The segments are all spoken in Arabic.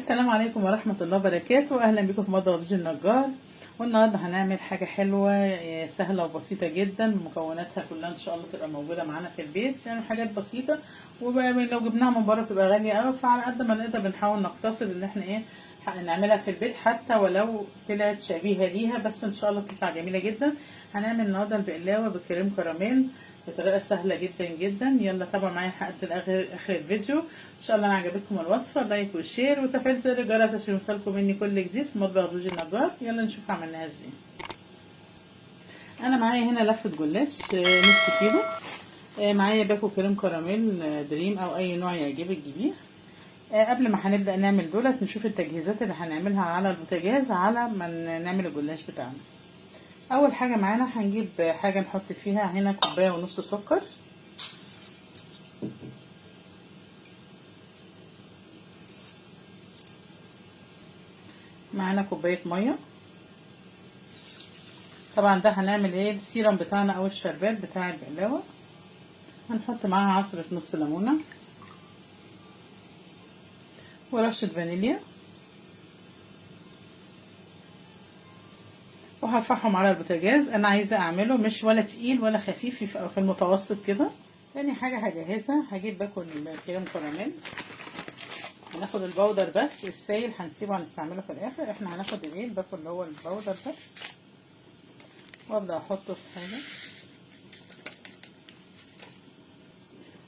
السلام عليكم ورحمة الله وبركاته. أهلا بكم في مطبخ زوج النجار. والنهارده هنعمل حاجة حلوة سهلة وبسيطة جدا، مكوناتها كلها إن شاء الله تبقى موجودة معانا في البيت، يعني حاجات بسيطة، ولو جبناها من بره بتبقى غالية أوي، فعلى قد ما نقدر بنحاول نقتصد إن احنا نعملها في البيت، حتى ولو طلعت شبيهة ليها بس إن شاء الله تطلع جميلة جدا. هنعمل النهارده البقلاوة بالكريم كراميل بطريقه سهله جدا جدا. يلا تابعوا معايا لحد اخر الفيديو. ان شاء الله عجبتكم الوصفه، لايك وشير وتفعيل زر الجرس عشان يوصلكم مني كل جديد في مطبخ زوج النجار. يلا نشوف عملناها ازاي. انا معايا هنا لفه جلاش نص كيلو، معايا باكو كريم كراميل دريم او اي نوع يعجبك جيبيه. قبل ما هنبدا نعمل دولت نشوف التجهيزات اللي هنعملها على البوتاجاز على ما نعمل الجلاش بتاعنا. اول حاجه معانا هنجيب حاجه نحط فيها هنا كوبايه ونص سكر، معانا كوبايه ميه. طبعا ده هنعمل السيرم بتاعنا او الشربات بتاع البقلاوه. هنحط معاها عصره نص ليمونه ورشه فانيليا، وهرفعهم على البوتاجاز. انا عايزه اعمله مش ولا تقيل ولا خفيف، في المتوسط كده. تاني حاجه هجهزها، هجيب باكل كريم كراميل. هناخد البودر بس، السائل هنسيبه هنستعمله في الاخر. احنا هناخد الباكل اللي هو البودر بس، وابدا احطه في حاجه،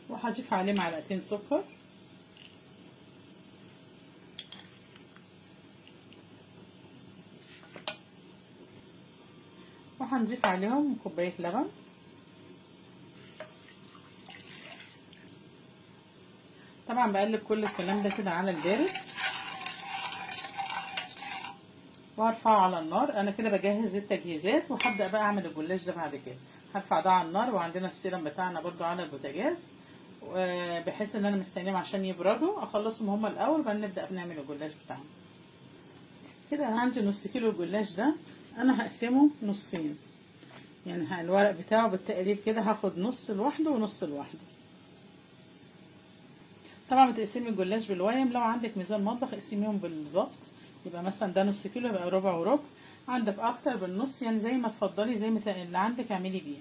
وهضيف عليه معلقتين سكر، وهنضيف عليهم كوبايه لبن. طبعا بقلب كل الكلام ده كده على البارد، وهرفعه على النار. انا كده بجهز التجهيزات، وهبدا بقى اعمل الجلاش ده بعد كده. هرفع ده على النار، وعندنا السيرم بتاعنا برضو على البوتاجاز، بحيث ان انا مستنيهم عشان يبردوا، اخلصهم هما الاول وبعدين نبدا نعمل الجلاش بتاعنا. كده انا عندي نص كيلو الجلاش ده، انا هقسمه نصين، يعني الورق بتاعه بالتقريب كده هاخد نص لوحده ونص لوحده. طبعا بتقسمي الجلاش بالويم، لو عندك ميزان مطبخ اقسميهم بالظبط، يبقى مثلا ده نص كيلو يبقى ربع وربع، عندك اكتر بالنص، يعني زي ما تفضلي، زي ما اللي عندك اعملي بيه.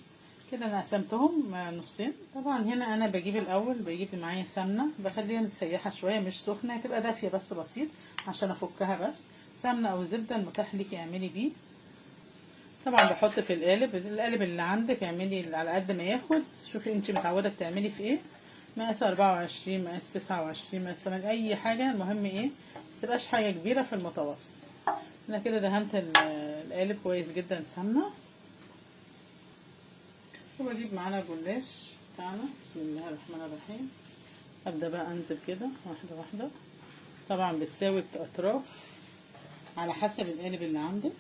كده انا قسمتهم نصين. طبعا هنا انا بجيب الاول، بجيب معايا سمنه، بخليها متسيحه شويه مش سخنه، تبقى دافيه بس بسيط عشان افكها بس. سمنه او زبده المتاح ليكي اعملي بيه. طبعا بحط في القالب اللي عندك، اعملي على قد ما ياخد. شوفي انت متعوده بتعملي في ايه، مقاس 24 مقاس 29 مقاس 8 اي حاجه، المهم متبقاش حاجه كبيره، في المتوسط. انا كده دهنت القالب كويس جدا سمنه، وبجيب معانا الجلاش بتاعنا. بسم الله الرحمن الرحيم. ابدا بقى انزل كده واحده واحده، طبعا بتساوي الاطراف على حسب القالب اللي عندك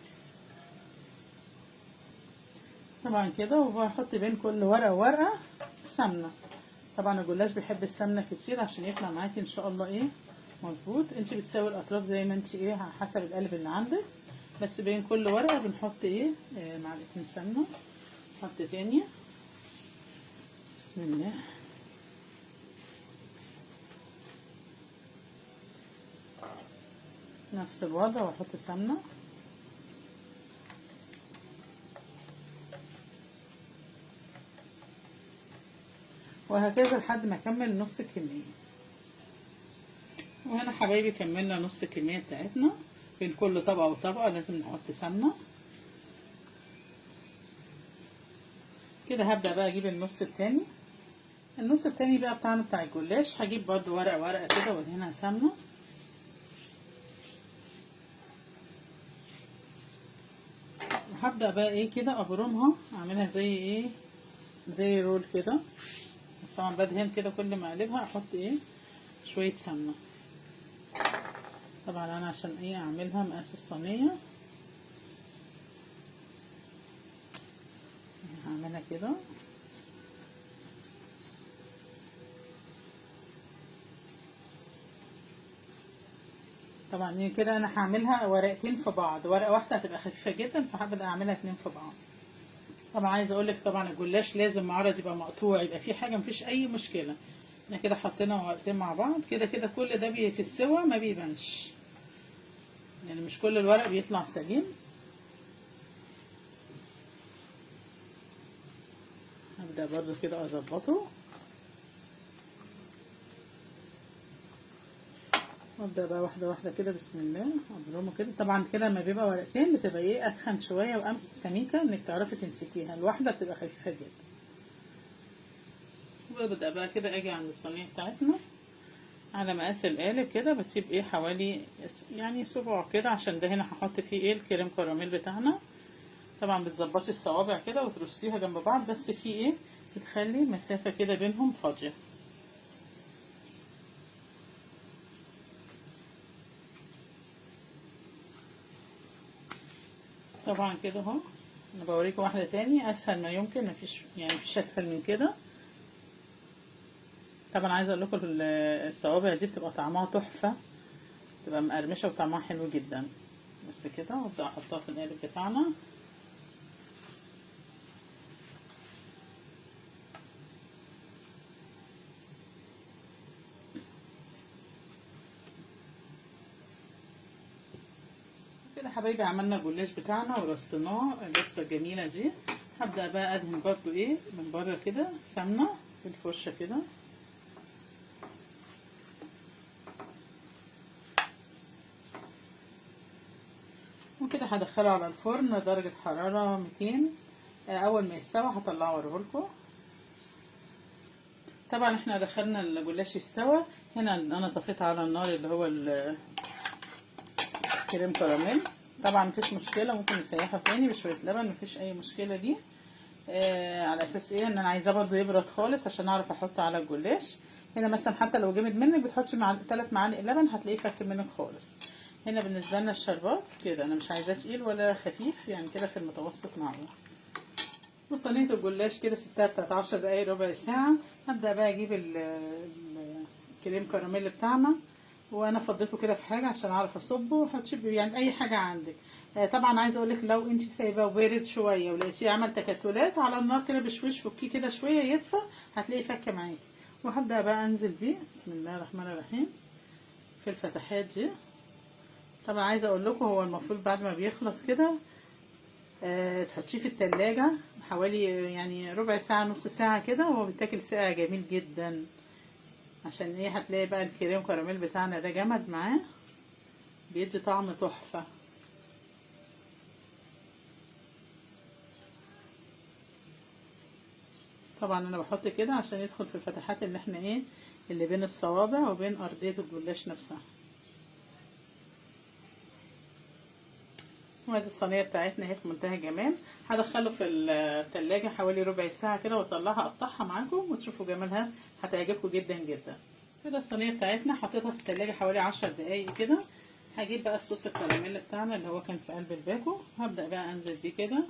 طبعا كده. وبحط بين كل ورقه وورقه سمنه. طبعا الجلاش بيحب السمنه كتير عشان يطلع معاكي ان شاء الله مظبوط. انت بتساوي الاطراف زي ما انت على حسب القالب اللي عندك، بس بين كل ورقه بنحط معلقتين سمنه. نحط تاني، بسم الله. نفس الوضع، واحط سمنه، وهكذا لحد ما اكمل نص الكميه. وهنا حبايبي كملنا نص الكميه بتاعتنا. بين كل طبقه وطبقه لازم نحط سمنه. كده هبدا بقى اجيب النص التاني. النص التاني بقى بتاعنا بتاع الجلاش، هجيب برضو ورقه ورقه كده وادهنها سمنه. هبدا بقى كده ابرمها، اعملها زي رول كده. بس طبعا بدهن كده كل ما اقلبها احط شويه سمنه. طبعا انا عشان اعملها مقاس الصينيه، هعملها كده. طبعا كده انا هعملها ورقتين في بعض، ورقه واحده هتبقى خفيفه جدا، فحابه اعملها اتنين في بعض. طبعا عايزه اقول لك طبعا الجلاش لازم معرض يبقى مقطوع، يبقى فيه حاجه مفيش اي مشكله. احنا كده حطينا ورقتين مع بعض، كده كل ده في السوا ما بيبانش. يعني مش كل الورق بيطلع سليم. هبدأ برضو كده اظبطه، وابدأ بقى واحدة واحدة كده بسم الله ابرمه كده. طبعا كده لما بيبقى ورقتين بتبقى ايه اتخن شوية وامسك سميكة انك تعرفي تمسكيها، الواحدة بتبقى خفيفة جدا. وببدأ بقى كده اجي عند الصينية بتاعتنا على مقاس القالب كده، بسيب ايه حوالي يعني صبع كده، عشان ده هنا هحط فيه ايه الكريم كراميل بتاعنا. طبعا بتظبطي الصوابع كده وترصيها جنب بعض، بس في ايه بتخلي مسافة كده بينهم فاضية. طبعا كده اهو انا بوريكم واحدة تاني اسهل ما يمكن، مفيش يعني مفيش اسهل من كده. طبعا عايزه اقول لكم الصوابع دي بتبقى طعمها تحفه، بتبقى مقرمشه وطعمها حلو جدا. بس كده وابدا احطها في القالب بتاعنا. كده حبايبي عملنا الجلاش بتاعنا ورصيناه الرصه الجميله دي. هبدا بقى ادهن برضو ايه من بره كده سمنه في الفرشه كده، وكده هدخله على الفرن درجه حراره 200. اول ما يستوي هطلعه اوريهولكم. طبعا احنا دخلنا الجلاش يستوى. هنا انا طفيت على النار اللي هو الكريم كراميل. طبعا مفيش مشكله، ممكن نسيحه تاني بشويه لبن، مفيش اي مشكله دي. على اساس ايه ان انا عايزاه برضو يبرد خالص عشان اعرف احطه على الجلاش. هنا مثلا حتى لو جامد منك بتحطي 3 معالق لبن هتلاقيه فك منك خالص. هنا بالنسبه لنا الشربات كده انا مش عايزاه تقيل ولا خفيف، يعني كده في المتوسط معايا. وصينيه الجلاش كده سبتها بتاعت 10 دقايق ربع ساعه. هبدا بقى اجيب الكريم كراميل بتاعنا، وانا فضيته كده في حاجه عشان اعرف اصبه. هتشبي يعني اي حاجه عندك. طبعا عايزه اقول لك لو انت سايباه بارد شويه ولقيتيه عمل تكتلات على النار كده بشويش، فكيه كده شويه يدفى هتلاقيه فك معاكي. وهبدا بقى انزل بيه بسم الله الرحمن الرحيم في الفتحات دي. طبعا عايزه اقول لكم هو المفروض بعد ما بيخلص كده تحطيه في التلاجة حوالي يعني ربع ساعه نص ساعه كده، وهو بيتاكل ساقع جميل جدا. عشان ايه هتلاقي بقى الكريم كراميل بتاعنا ده جمد معاه، بيدي طعم تحفه. طبعا انا بحط كده عشان يدخل في الفتحات اللي احنا ايه اللي بين الصوابع وبين ارضيه الجلاش نفسها. وادي الصينيه بتاعتنا اهي في منتهى الجمال. هدخله في التلاجة حوالي ربع ساعه كده واطلعها اقطعها معاكم وتشوفوا جمالها، هتعجبكم جدا جدا. كده الصينيه بتاعتنا حطيتها في التلاجة حوالي 10 دقايق كده. هجيب بقى الصوص الكراميل بتاعنا اللي هو كان في قلب الباكو، هبدا بقى انزل بيه كده،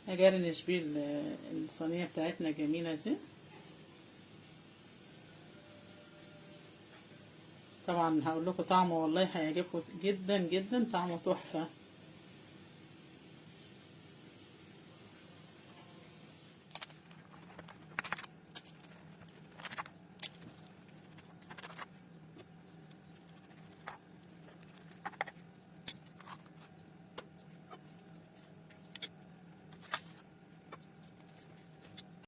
اجرنش بيه الصينيه بتاعتنا الجميله دي. طبعا هقول لكم طعمه والله هيعجبكم جدا جدا، طعمه تحفه.